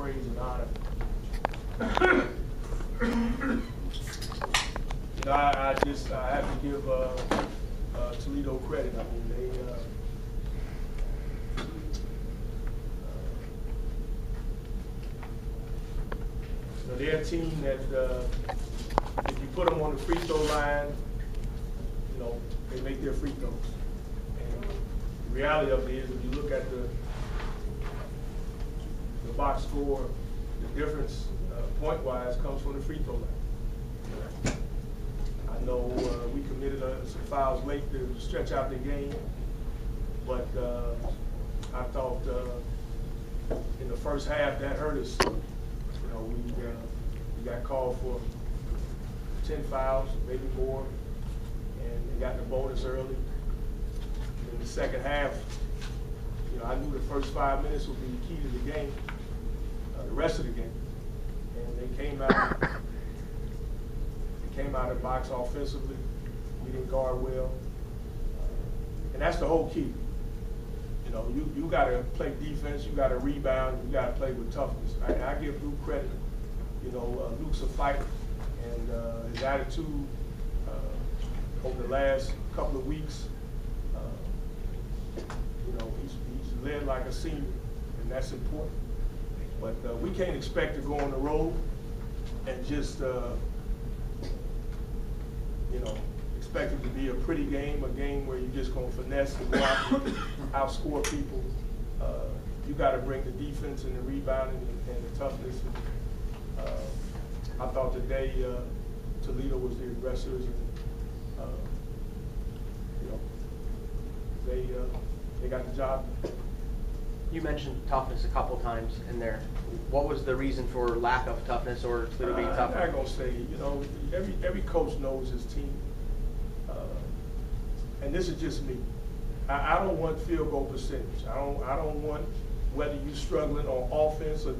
praise and honor. I have to give Toledo credit. I mean, they're a team that if you put them on the free throw line, they make their free throws. And the reality of it is, if you look at the box score, the difference point-wise comes from the free throw line. I know we committed some fouls late to stretch out the game, but I thought in the first half that hurt us. We got called for 10 fouls, maybe more, and got the bonus early. In the second half, I knew the first 5 minutes would be the key to the game, the rest of the game. And they came out of the box offensively. We didn't guard well. And that's the whole key. You got to play defense, you got to rebound, you got to play with toughness. I give Luke credit. Luke's a fighter, and his attitude over the last couple of weeks, he's led like a senior, and that's important. But we can't expect to go on the road and just, expect it to be a pretty game, a game where you're just going to finesse and go out and outscore people. You got to bring the defense and the rebounding and the toughness. I thought today Toledo was the aggressors, and they got the job. You mentioned toughness a couple times in there. What was the reason for lack of toughness or Toledo being tough? I'm not gonna say. Every coach knows his team, and this is just me. I don't want field goal percentage. I don't want whether you're struggling on offense or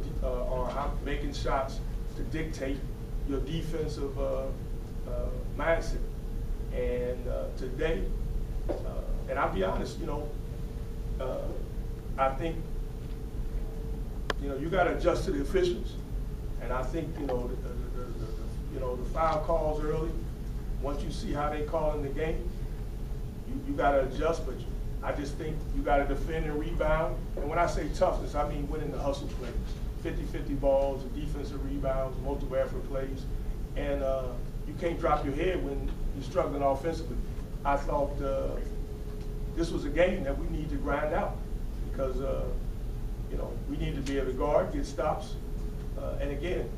making shots to dictate your defensive mindset. And today, and I'll be honest, I think you got to adjust to the officials, and I think the foul calls early. Once you see how they call in the game, you got to adjust. But I just think you got to defend and rebound. And when I say toughness, I mean winning the hustle plays, 50-50 balls, defensive rebounds, multiple effort plays, and you can't drop your head when you're struggling offensively. I thought this was a game that we need to grind out because we need to be able to guard, get stops, and again,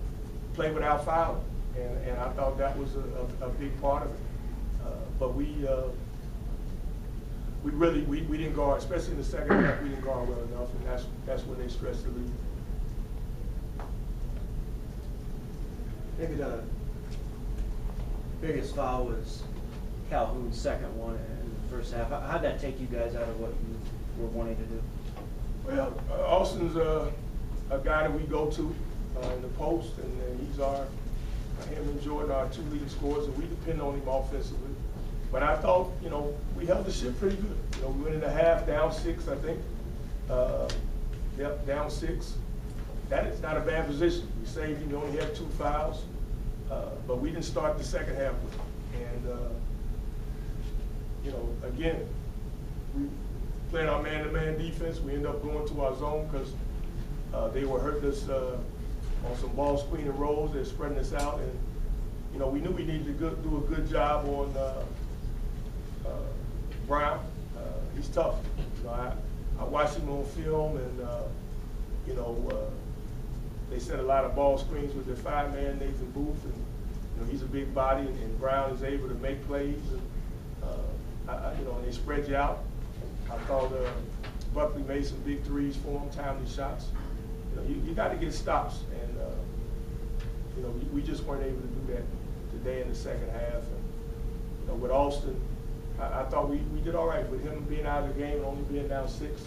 play without fouling. And I thought that was a big part of it. But we didn't guard, especially in the second half. We didn't guard well enough, and that's when they stressed the lead. Maybe the biggest foul was Calhoun's second one in the first half. How'd that take you guys out of what you were wanting to do? Well, Austin's a guy that we go to in the post, and he's him and Jordan are our two leading scorers, and we depend on him offensively. But I thought, we held the ship pretty good. We went in the half down 6, I think. Down 6. That is not a bad position. We saved him. We only had 2 fouls, but we didn't start the second half with him. And again, we playing our man-to-man defense. We end up going to our zone because they were hurting us on some ball screen and rolls. They're spreading us out, and we knew we needed to do a good job on Brown. He's tough. I watched him on film, and they set a lot of ball screens with their 5-man Nathan Booth, and he's a big body, and Brown is able to make plays, and and they spread you out. I thought Buckley made some big threes for him, timely shots. You got to get stops, and we just weren't able to do that today in the second half. And with Austin, I thought we did all right with him being out of the game and only being down 6.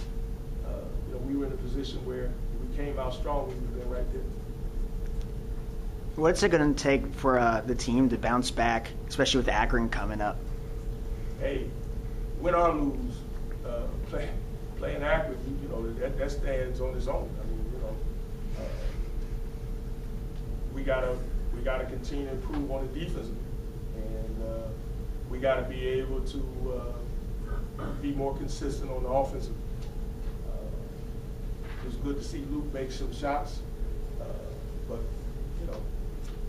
We were in a position where if we came out strong, we would have been right there. What's it going to take for the team to bounce back, especially with Akron coming up? Hey, win or lose, playing Akron, that stands on its own. I mean, we gotta continue to improve on the defensive, and we gotta be able to be more consistent on the offensive. It was good to see Luke make some shots, but you know,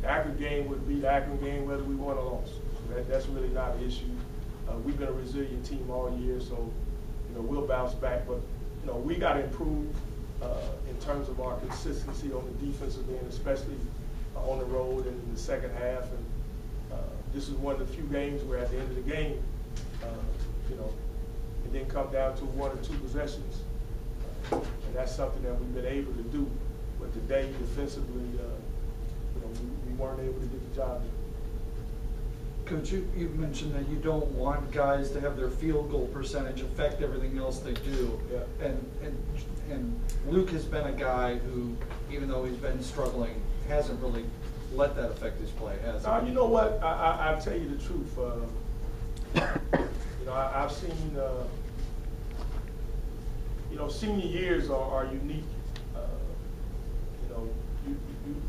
the Akron game would be the Akron game whether we won or lost. So that's really not an issue. We've been a resilient team all year, so you know we'll bounce back. But you know we got to improve in terms of our consistency on the defensive end, especially on the road and in the second half. And this is one of the few games where at the end of the game, you know, it didn't come down to 1 or 2 possessions. And that's something that we've been able to do. But today, defensively, you know, we weren't able to get the job done. Coach, you mentioned that you don't want guys to have their field goal percentage affect everything else they do. Yeah. And Luke has been a guy who, even though he's been struggling, hasn't really let that affect his play, has he? You know what? I'll tell you the truth. You know, I've seen, you know, senior years are unique. You know,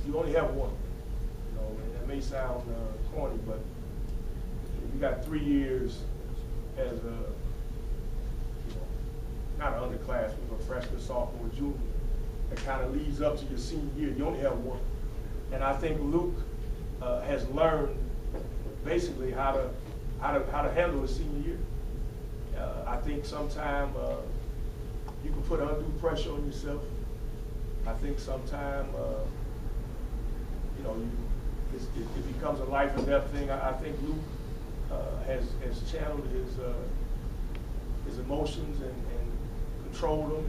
you only have one. You know, and that may sound corny, but you got 3 years as a, you know, not an underclassman, but freshman, sophomore, junior. That kind of leads up to your senior year. You only have one. And I think Luke has learned basically how to handle his senior year. I think sometimes you can put undue pressure on yourself. I think sometimes you know it becomes a life and death thing. I think Luke has channeled his emotions and controlled them.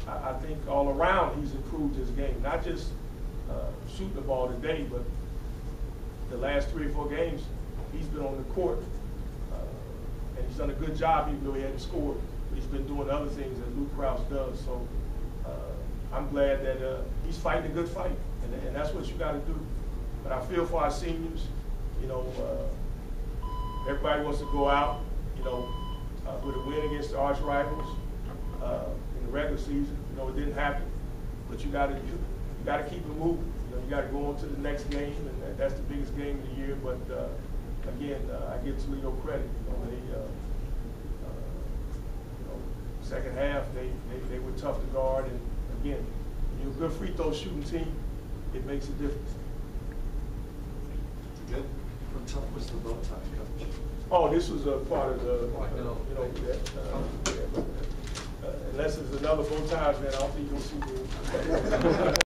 And I think all around he's improved his game, not just shooting the ball today, but the last 3 or 4 games he's been on the court, and he's done a good job even though he hadn't scored. He's been doing other things that Luke Krause does. So I'm glad that he's fighting a good fight, and that's what you got to do. But I feel for our seniors. You know, everybody wants to go out, you know, with a win against the arch rivals in the regular season. You know, it didn't happen, but you got to keep it moving. You know, you got to go on to the next game, and that's the biggest game of the year. But again, I give Toledo credit. You know, they, you know, second half they were tough to guard, and again, when you're a good free throw shooting team, it makes a difference. Good. How tough was the bow tie, Coach? Oh, this was a part of the, I know. you know, yeah, but, unless it's another bow tie, then I don't think you'll see me.